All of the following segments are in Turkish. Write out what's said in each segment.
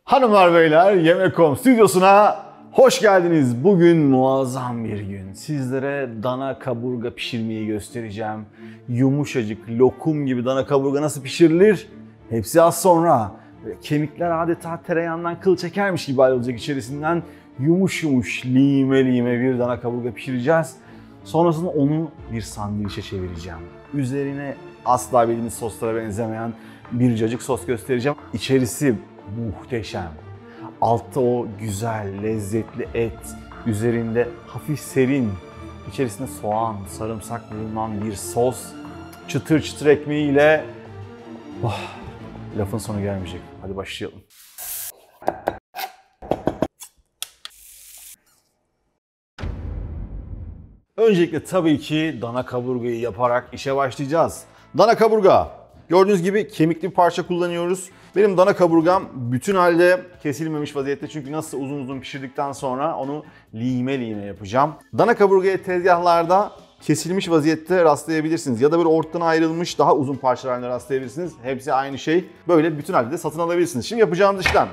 Hanımlar beyler, Yemek.com stüdyosuna hoş geldiniz. Bugün muazzam bir gün. Sizlere dana kaburga pişirmeyi göstereceğim. Yumuşacık, lokum gibi dana kaburga nasıl pişirilir? Hepsi az sonra. Kemikler adeta tereyağından kıl çekermiş gibi ayrılacak içerisinden. Yumuş yumuş, lime lime bir dana kaburga pişireceğiz. Sonrasında onu bir sandviçe çevireceğim. Üzerine asla bildiğiniz soslara benzemeyen bir cacık sos göstereceğim. İçerisi muhteşem. Altta o güzel, lezzetli et, üzerinde hafif serin, içerisinde soğan, sarımsak bulunan bir sos, çıtır çıtır ekmeğiyle lafın sonu gelmeyecek. Hadi başlayalım. Öncelikle tabii ki dana kaburgayı yaparak işe başlayacağız. Dana kaburga. Gördüğünüz gibi kemikli bir parça kullanıyoruz. Benim dana kaburgam bütün halde kesilmemiş vaziyette çünkü nasıl uzun uzun pişirdikten sonra onu lime lime yapacağım. Dana kaburgaya tezgahlarda kesilmiş vaziyette rastlayabilirsiniz ya da böyle ortadan ayrılmış daha uzun parçalar halinde rastlayabilirsiniz. Hepsi aynı şey. Böyle bütün halde de satın alabilirsiniz. Şimdi yapacağımız işlem.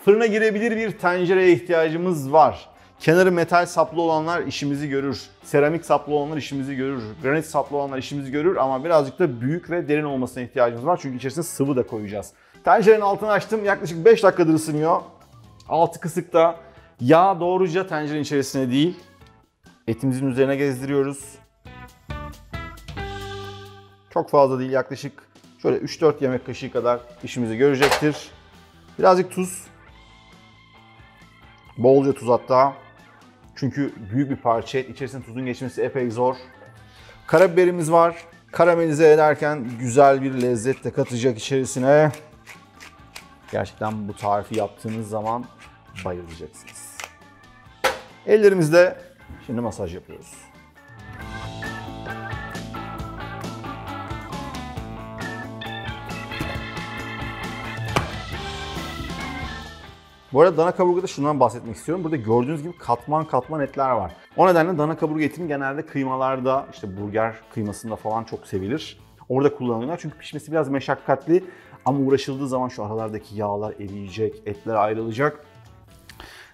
Fırına girebilir bir tencereye ihtiyacımız var. Kenarı metal saplı olanlar işimizi görür. Seramik saplı olanlar işimizi görür. Granit saplı olanlar işimizi görür ama birazcık da büyük ve derin olmasına ihtiyacımız var. Çünkü içerisine sıvı da koyacağız. Tencerenin altını açtım. Yaklaşık 5 dakikadır ısınıyor. Altı kısıkta. Yağ doğruca tencerenin içerisine değil, etimizin üzerine gezdiriyoruz. Çok fazla değil, yaklaşık şöyle 3-4 yemek kaşığı kadar işimizi görecektir. Birazcık tuz. Bolca tuz hatta. Çünkü büyük bir parça et. İçerisine tuzun geçmesi epey zor. Karabiberimiz var. Karamelize ederken güzel bir lezzet de katacak içerisine. Gerçekten bu tarifi yaptığınız zaman bayılacaksınız. Ellerimizle şimdi masaj yapıyoruz. Bu arada dana kaburgada şundan bahsetmek istiyorum. Burada gördüğünüz gibi katman katman etler var. O nedenle dana kaburga etini genelde kıymalarda, işte burger kıymasında falan çok sevilir. Orada kullanılıyorlar çünkü pişmesi biraz meşakkatli. Ama uğraşıldığı zaman şu aralardaki yağlar eriyecek, etler ayrılacak.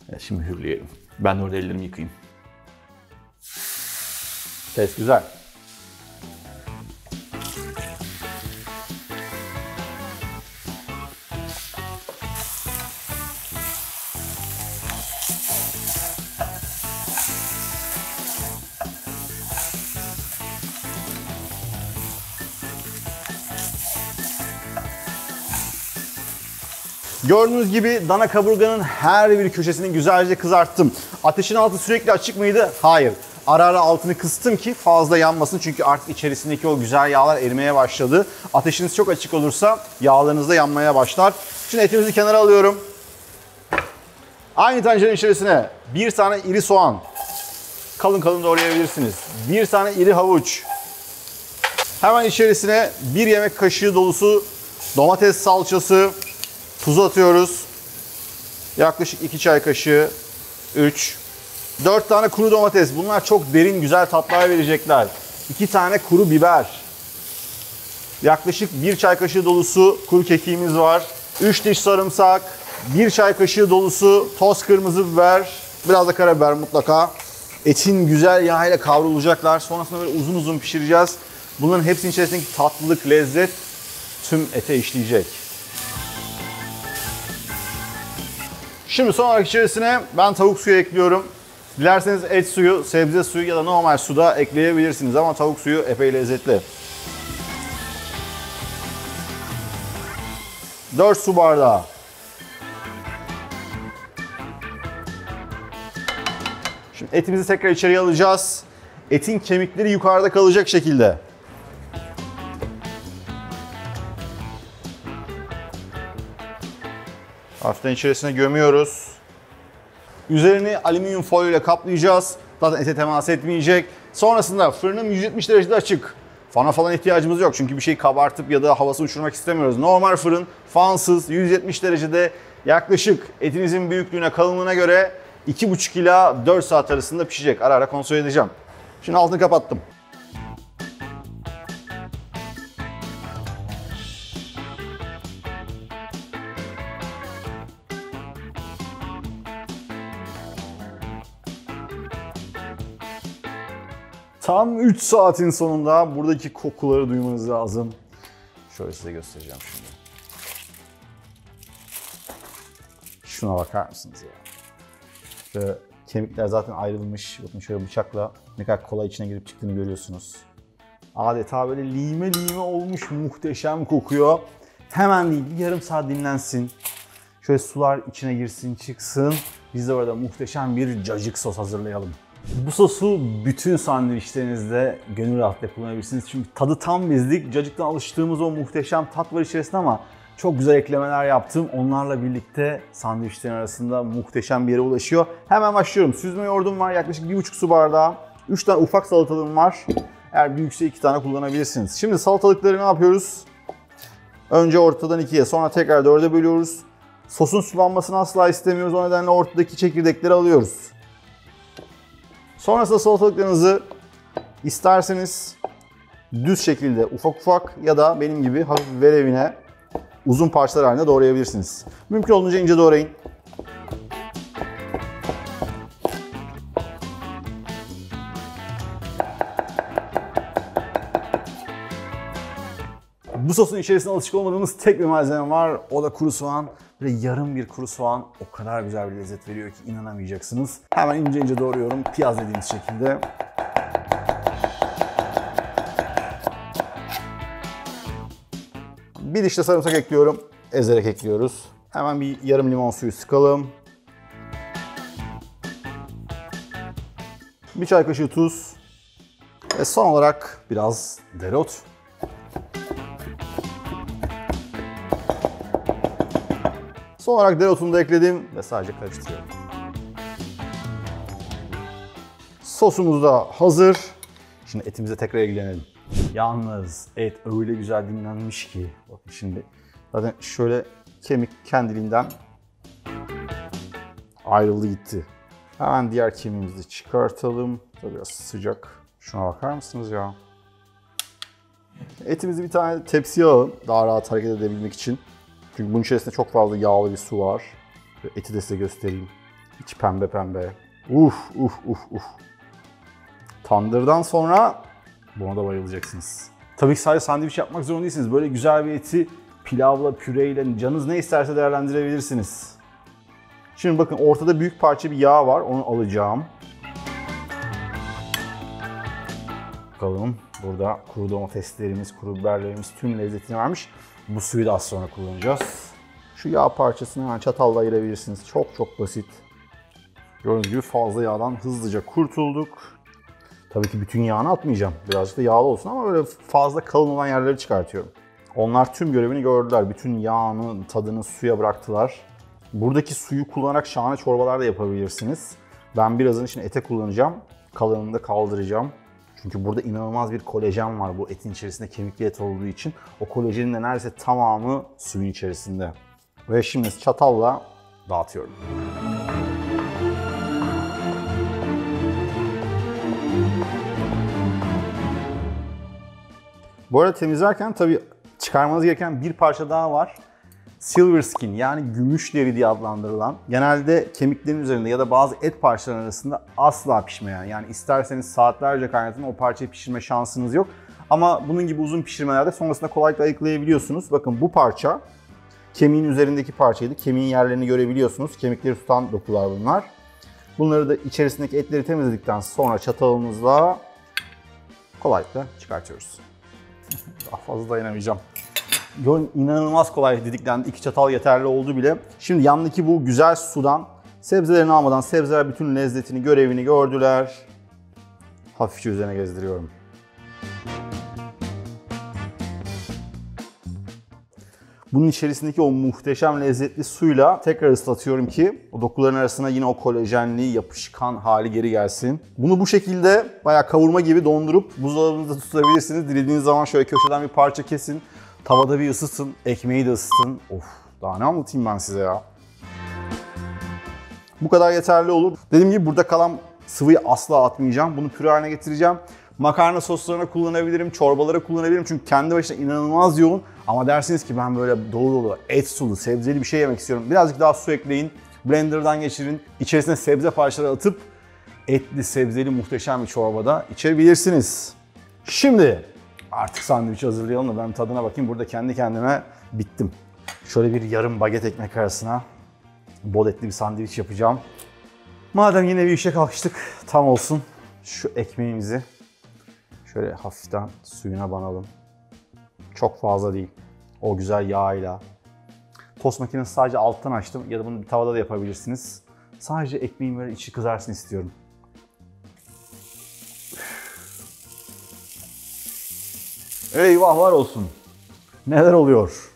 Evet, şimdi mühürleyelim. Ben de orada ellerimi yıkayayım. Ses güzel. Gördüğünüz gibi dana kaburganın her bir köşesini güzelce kızarttım. Ateşin altı sürekli açık mıydı? Hayır. Ara ara altını kıstım ki fazla yanmasın çünkü artık içerisindeki o güzel yağlar erimeye başladı. Ateşiniz çok açık olursa yağlarınız da yanmaya başlar. Şimdi etimizi kenara alıyorum. Aynı tencerenin içerisine bir tane iri soğan, kalın kalın doğrayabilirsiniz. Bir tane iri havuç. Hemen içerisine bir yemek kaşığı dolusu domates salçası, tuzu atıyoruz. Yaklaşık 2 çay kaşığı, 3. 4 tane kuru domates. Bunlar çok derin, güzel tatlar verecekler. 2 tane kuru biber. Yaklaşık 1 çay kaşığı dolusu kuru kekiğimiz var. 3 diş sarımsak. 1 çay kaşığı dolusu toz kırmızı biber. Biraz da karabiber mutlaka. Etin güzel yağıyla kavrulacaklar. Sonrasında böyle uzun uzun pişireceğiz. Bunların hepsinin içerisindeki tatlılık, lezzet tüm ete işleyecek. Şimdi son olarak içerisine ben tavuk suyu ekliyorum. Dilerseniz et suyu, sebze suyu ya da normal suda ekleyebilirsiniz ama tavuk suyu epey lezzetli. 4 su bardağı. Şimdi etimizi tekrar içeriye alacağız. Etin kemikleri yukarıda kalacak şekilde. Hafiften içerisine gömüyoruz. Üzerini alüminyum folyo ile kaplayacağız. Zaten ete temas etmeyecek. Sonrasında fırınım 170 derecede açık. Fana falan ihtiyacımız yok çünkü bir şeyi kabartıp ya da havası uçurmak istemiyoruz. Normal fırın, fansız, 170 derecede yaklaşık etinizin büyüklüğüne, kalınlığına göre 2,5 ila 4 saat arasında pişecek. Ara ara kontrol edeceğim. Şimdi altını kapattım. Tam 3 saatin sonunda buradaki kokuları duymanız lazım. Şöyle size göstereceğim şimdi. Şuna bakar mısınız ya? Şöyle kemikler zaten ayrılmış. Bakın şöyle bıçakla ne kadar kolay içine girip çıktığını görüyorsunuz. Adeta böyle lime lime olmuş, muhteşem kokuyor. Hemen değil, bir yarım saat dinlensin. Şöyle sular içine girsin, çıksın. Biz de orada muhteşem bir cacık sos hazırlayalım. Bu sosu bütün sandviçlerinizde gönül rahatlıkla kullanabilirsiniz. Çünkü tadı tam bizlik. Cacıktan alıştığımız o muhteşem tat var içerisinde ama çok güzel eklemeler yaptım. Onlarla birlikte sandviçlerin arasında muhteşem bir yere ulaşıyor. Hemen başlıyorum. Süzme yoğurdum var, yaklaşık 1,5 su bardağı. 3 tane ufak salatalığım var. Eğer büyükse 2 tane kullanabilirsiniz. Şimdi salatalıkları ne yapıyoruz? Önce ortadan 2'ye, sonra tekrar 4'e bölüyoruz. Sosun sulanmasını asla istemiyoruz. O nedenle ortadaki çekirdekleri alıyoruz. Sonrasında salatalıklarınızı isterseniz düz şekilde ufak ufak ya da benim gibi hafif verevine uzun parçalar halinde doğrayabilirsiniz. Mümkün olduğunca ince doğrayın. Bu sosun içerisinde alışık olmadığımız tek bir malzeme var. O da kuru soğan. Böyle yarım bir kuru soğan o kadar güzel bir lezzet veriyor ki inanamayacaksınız. Hemen ince ince doğruyorum. Piyaz dediğimiz şekilde. Bir diş de sarımsak ekliyorum. Ezerek ekliyoruz. Hemen bir yarım limon suyu sıkalım. Bir çay kaşığı tuz. Ve son olarak biraz dereotu. Son olarak dereotunu da ekledim ve sadece karıştırıyorum. Sosumuz da hazır. Şimdi etimize tekrar ilgilenelim. Yalnız et öyle güzel dinlenmiş ki. Bakın şimdi zaten şöyle kemik kendiliğinden ayrıldı gitti. Hemen diğer kemiğimizi çıkartalım. Tabii biraz sıcak. Şuna bakar mısınız ya? Etimizi bir tane tepsiye alalım. Daha rahat hareket edebilmek için. Çünkü bunun içerisinde çok fazla yağlı bir su var. Eti de size göstereyim. İçi pembe pembe. Uf. Tandırdan sonra buna da bayılacaksınız. Tabii ki sadece sandviç yapmak zorunda değilsiniz. Böyle güzel bir eti pilavla, püreyle, canınız ne isterse değerlendirebilirsiniz. Şimdi bakın ortada büyük parça bir yağ var. Onu alacağım. Bakalım. Burada kuru domateslerimiz, kuru biberlerimiz tüm lezzetini vermiş. Bu suyu da az sonra kullanacağız. Şu yağ parçasını hemen çatalla ayırabilirsiniz. Çok basit. Gördüğünüz gibi fazla yağdan hızlıca kurtulduk. Tabii ki bütün yağını atmayacağım. Birazcık da yağlı olsun ama böyle fazla kalın olan yerleri çıkartıyorum. Onlar tüm görevini gördüler. Bütün yağını, tadını suya bıraktılar. Buradaki suyu kullanarak şahane çorbalar da yapabilirsiniz. Ben birazını şimdi ete kullanacağım. Kalanını da kaldıracağım. Çünkü burada inanılmaz bir kolajen var bu etin içerisinde, kemikli et olduğu için. O kolajenin de neredeyse tamamı suyun içerisinde. Ve şimdi çatalla dağıtıyorum. Bu arada temizlerken tabii çıkarmanız gereken bir parça daha var. Silver skin yani gümüş deri diye adlandırılan, genelde kemiklerin üzerinde ya da bazı et parçaları arasında asla pişmeyen, yani isterseniz saatlerce kaynatın o parçayı pişirme şansınız yok. Ama bunun gibi uzun pişirmelerde sonrasında kolaylıkla ayıklayabiliyorsunuz. Bakın bu parça kemiğin üzerindeki parçaydı. Kemiğin yerlerini görebiliyorsunuz. Kemikleri tutan dokular bunlar. Bunları da içerisindeki etleri temizledikten sonra çatalımızla kolaylıkla çıkartıyoruz. Daha fazla dayanamayacağım. İnanılmaz kolay didiklendi. 2 çatal yeterli oldu bile. Şimdi yandaki bu güzel sudan sebzelerini almadan sebzeler bütün lezzetini, görevini gördüler. Hafifçe üzerine gezdiriyorum. Bunun içerisindeki o muhteşem lezzetli suyla tekrar ıslatıyorum ki o dokuların arasına yine o kolajenli, yapışkan hali geri gelsin. Bunu bu şekilde bayağı kavurma gibi dondurup buzdolabınızda tutabilirsiniz. Dilediğiniz zaman şöyle köşeden bir parça kesin. Tavada bir ısıtın, ekmeği de ısıtın. Of, daha ne anlatayım ben size ya. Bu kadar yeterli olur. Dediğim gibi burada kalan sıvıyı asla atmayacağım. Bunu püre haline getireceğim. Makarna soslarına kullanabilirim, çorbalara kullanabilirim. Çünkü kendi başına inanılmaz yoğun. Ama dersiniz ki ben böyle dolu dolu, et sulu, sebzeli bir şey yemek istiyorum. Birazcık daha su ekleyin, blenderdan geçirin, içerisine sebze parçaları atıp etli, sebzeli muhteşem bir çorbada içebilirsiniz. Şimdi artık sandviç hazırlayalım da ben tadına bakayım. Burada kendi kendime bittim. Şöyle bir yarım baget ekmek arasına bol etli bir sandviç yapacağım. Madem yine bir işe kalkıştık, tam olsun. Şu ekmeğimizi şöyle hafiften suyuna banalım. Çok fazla değil. O güzel yağıyla. Tost makinesi sadece alttan açtım ya da bunu bir tavada da yapabilirsiniz. Sadece ekmeğin böyle içi kızarsın istiyorum. Eyvahlar olsun. Neler oluyor?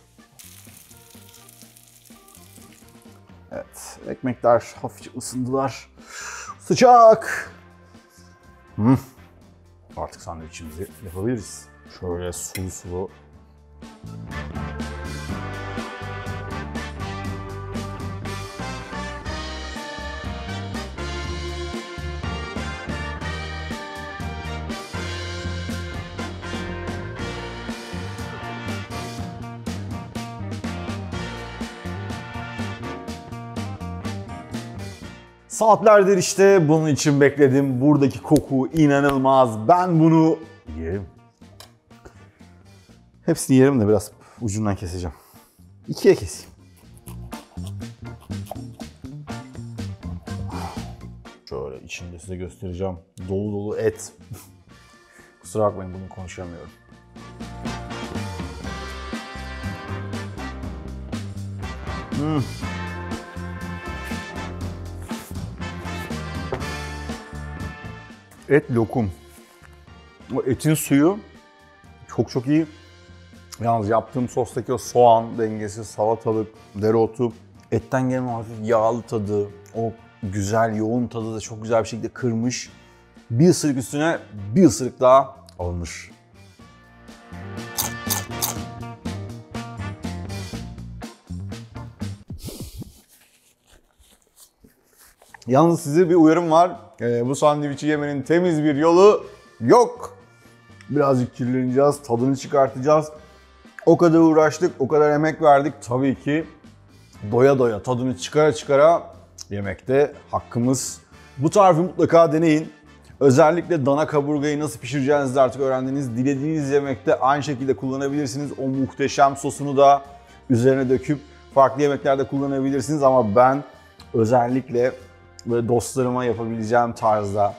Evet, ekmekler hafifçe ısındılar. Sıcak. Artık sandviçimizi yapabiliriz. Şöyle sulu sulu. Saatlerdir işte bunun için bekledim. Buradaki koku inanılmaz. Ben bunu yerim. Hepsini yerim de biraz ucundan keseceğim. İkiye keseyim. Şöyle içinde size göstereceğim. Dolu dolu et. Kusura bakmayın, bunu konuşamıyorum. Et lokum. O etin suyu çok iyi. Yalnız yaptığım sostaki o soğan dengesi, salatalık, dereotu, etten gelen o hafif yağlı tadı, o güzel yoğun tadı da çok güzel bir şekilde kırmış. Bir ısırık üstüne bir ısırık daha alınır. Yalnız size bir uyarım var. Bu sandviçi yemenin temiz bir yolu yok. Birazcık kirleneceğiz, tadını çıkartacağız. O kadar uğraştık, o kadar emek verdik. Tabii ki doya doya tadını çıkara çıkara yemekte hakkımız. Bu tarifi mutlaka deneyin. Özellikle dana kaburgayı nasıl pişireceğinizi de artık öğrendiniz. Dilediğiniz yemekte aynı şekilde kullanabilirsiniz. O muhteşem sosunu da üzerine döküp farklı yemeklerde kullanabilirsiniz. Ama ben özellikle böyle dostlarıma yapabileceğim tarzda,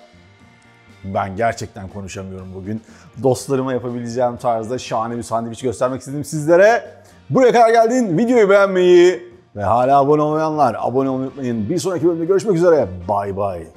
ben gerçekten konuşamıyorum bugün, dostlarıma yapabileceğim tarzda şahane bir sandviç göstermek istedim sizlere. Buraya kadar geldin, videoyu beğenmeyi ve hala abone olmayanlar abone olmayı unutmayın. Bir sonraki bölümde görüşmek üzere. Bye bye.